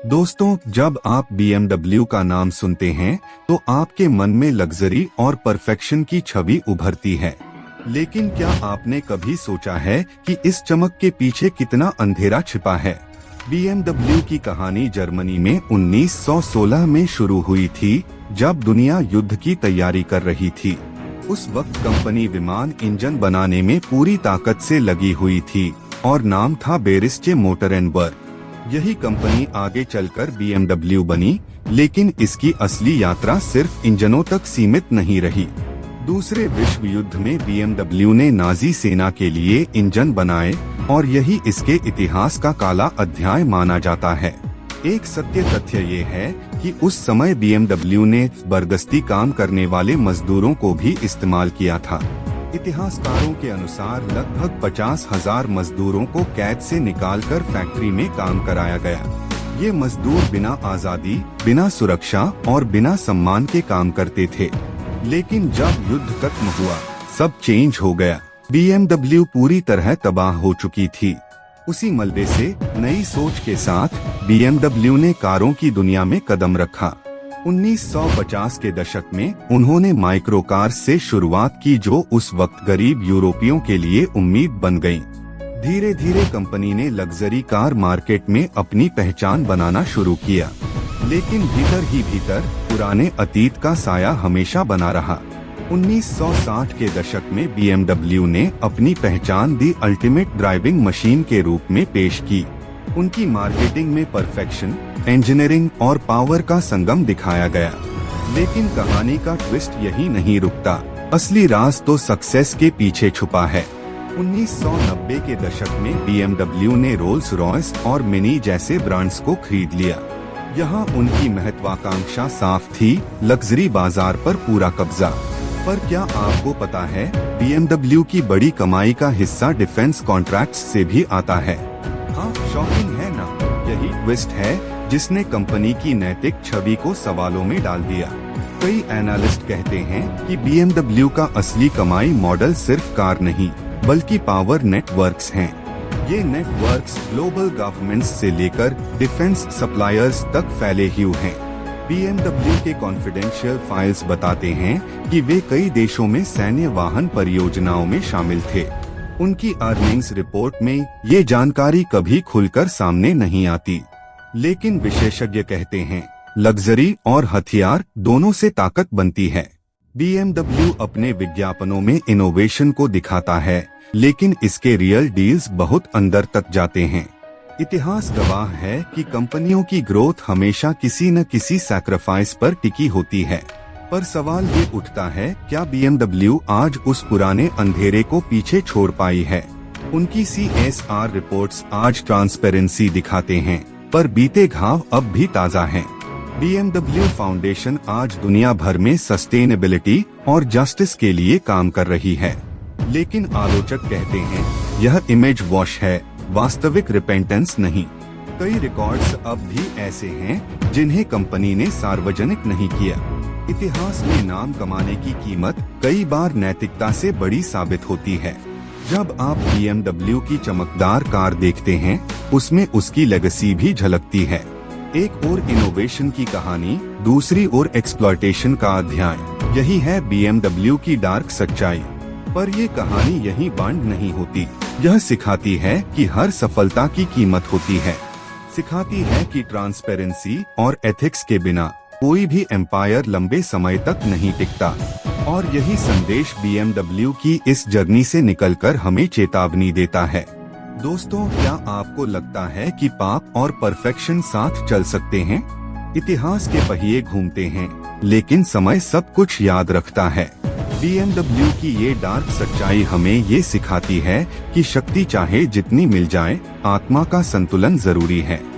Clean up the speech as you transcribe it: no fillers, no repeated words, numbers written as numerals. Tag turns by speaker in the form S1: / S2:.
S1: दोस्तों, जब आप BMW का नाम सुनते हैं तो आपके मन में लग्जरी और परफेक्शन की छवि उभरती है। लेकिन क्या आपने कभी सोचा है कि इस चमक के पीछे कितना अंधेरा छिपा है? BMW की कहानी जर्मनी में 1916 में शुरू हुई थी, जब दुनिया युद्ध की तैयारी कर रही थी। उस वक्त कंपनी विमान इंजन बनाने में पूरी ताकत से लगी हुई थी और नाम था बेरिस्चे मोटर एंड वर्क। यही कंपनी आगे चलकर BMW बनी, लेकिन इसकी असली यात्रा सिर्फ इंजनों तक सीमित नहीं रही। दूसरे विश्व युद्ध में BMW ने नाजी सेना के लिए इंजन बनाए और यही इसके इतिहास का काला अध्याय माना जाता है। एक सत्य तथ्य ये है कि उस समय BMW ने बरगस्ती काम करने वाले मजदूरों को भी इस्तेमाल किया था। इतिहासकारों के अनुसार लगभग 50,000 मजदूरों को कैद से निकालकर फैक्ट्री में काम कराया गया। ये मजदूर बिना आजादी, बिना सुरक्षा और बिना सम्मान के काम करते थे। लेकिन जब युद्ध खत्म हुआ, सब चेंज हो गया। BMW पूरी तरह तबाह हो चुकी थी। उसी मलबे से नई सोच के साथ BMW ने कारों की दुनिया में कदम रखा। 1950 के दशक में उन्होंने माइक्रो कार्स से शुरुआत की, जो उस वक्त गरीब यूरोपियों के लिए उम्मीद बन गईं। धीरे धीरे कंपनी ने लग्जरी कार मार्केट में अपनी पहचान बनाना शुरू किया, लेकिन भीतर ही भीतर पुराने अतीत का साया हमेशा बना रहा। 1960 के दशक में BMW ने अपनी पहचान दी अल्टीमेट ड्राइविंग मशीन के रूप में पेश की। उनकी मार्केटिंग में परफेक्शन, इंजीनियरिंग और पावर का संगम दिखाया गया। लेकिन कहानी का ट्विस्ट यही नहीं रुकता। असली राज तो सक्सेस के पीछे छुपा है। 1990 के दशक में BMW ने रोल्स रॉयस और मिनी जैसे ब्रांड्स को खरीद लिया। यहाँ उनकी महत्वाकांक्षा साफ थी, लग्जरी बाजार पर पूरा कब्जा। पर क्या आपको पता है, BMW की बड़ी कमाई का हिस्सा डिफेंस कॉन्ट्रैक्ट्स से भी आता है? हाँ, शॉकिंग है ना? यही ट्विस्ट है जिसने कंपनी की नैतिक छवि को सवालों में डाल दिया। कई एनालिस्ट कहते हैं कि BMW का असली कमाई मॉडल सिर्फ कार नहीं, बल्कि पावर नेटवर्क्स हैं। ये नेटवर्क्स ग्लोबल गवर्नमेंट्स से लेकर डिफेंस सप्लायर्स तक फैले हुए हैं। BMW के कॉन्फिडेंशियल फाइल्स बताते हैं कि वे कई देशों में सैन्य वाहन परियोजनाओं में शामिल थे। उनकी अर्निंग्स रिपोर्ट में ये जानकारी कभी खुलकर सामने नहीं आती। लेकिन विशेषज्ञ कहते हैं, लग्जरी और हथियार दोनों से ताकत बनती है। BMW अपने विज्ञापनों में इनोवेशन को दिखाता है, लेकिन इसके रियल डील्स बहुत अंदर तक जाते हैं। इतिहास गवाह है कि कंपनियों की ग्रोथ हमेशा किसी न किसी सैक्रिफाइस पर टिकी होती है। पर सवाल ये उठता है, क्या BMW आज उस पुराने अंधेरे को पीछे छोड़ पाई है? उनकी CSR रिपोर्ट्स आज ट्रांसपेरेंसी दिखाते हैं, पर बीते घाव अब भी ताज़ा हैं। BMW फाउंडेशन आज दुनिया भर में सस्टेनेबिलिटी और जस्टिस के लिए काम कर रही है। लेकिन आलोचक कहते हैं, यह इमेज वॉश है, वास्तविक रिपेंटेंस नहीं। कई रिकॉर्ड्स अब भी ऐसे हैं जिन्हें कंपनी ने सार्वजनिक नहीं किया। इतिहास में नाम कमाने की कीमत कई बार नैतिकता से बड़ी साबित होती है। जब आप BMW की चमकदार कार देखते हैं, उसमें उसकी लेगेसी भी झलकती है। एक ओर इनोवेशन की कहानी, दूसरी ओर एक्सप्लॉयटेशन का अध्याय। यही है BMW की डार्क सच्चाई। पर ये कहानी यहीं बंद नहीं होती। यह सिखाती है कि हर सफलता की कीमत होती है। सिखाती है कि ट्रांसपेरेंसी और एथिक्स के बिना कोई भी एम्पायर लंबे समय तक नहीं टिकता। और यही संदेश BMW की इस जर्नी से निकलकर हमें चेतावनी देता है। दोस्तों, क्या आपको लगता है कि पाप और परफेक्शन साथ चल सकते हैं? इतिहास के पहिए घूमते हैं, लेकिन समय सब कुछ याद रखता है। BMW की ये डार्क सच्चाई हमें ये सिखाती है कि शक्ति चाहे जितनी मिल जाए, आत्मा का संतुलन जरूरी है।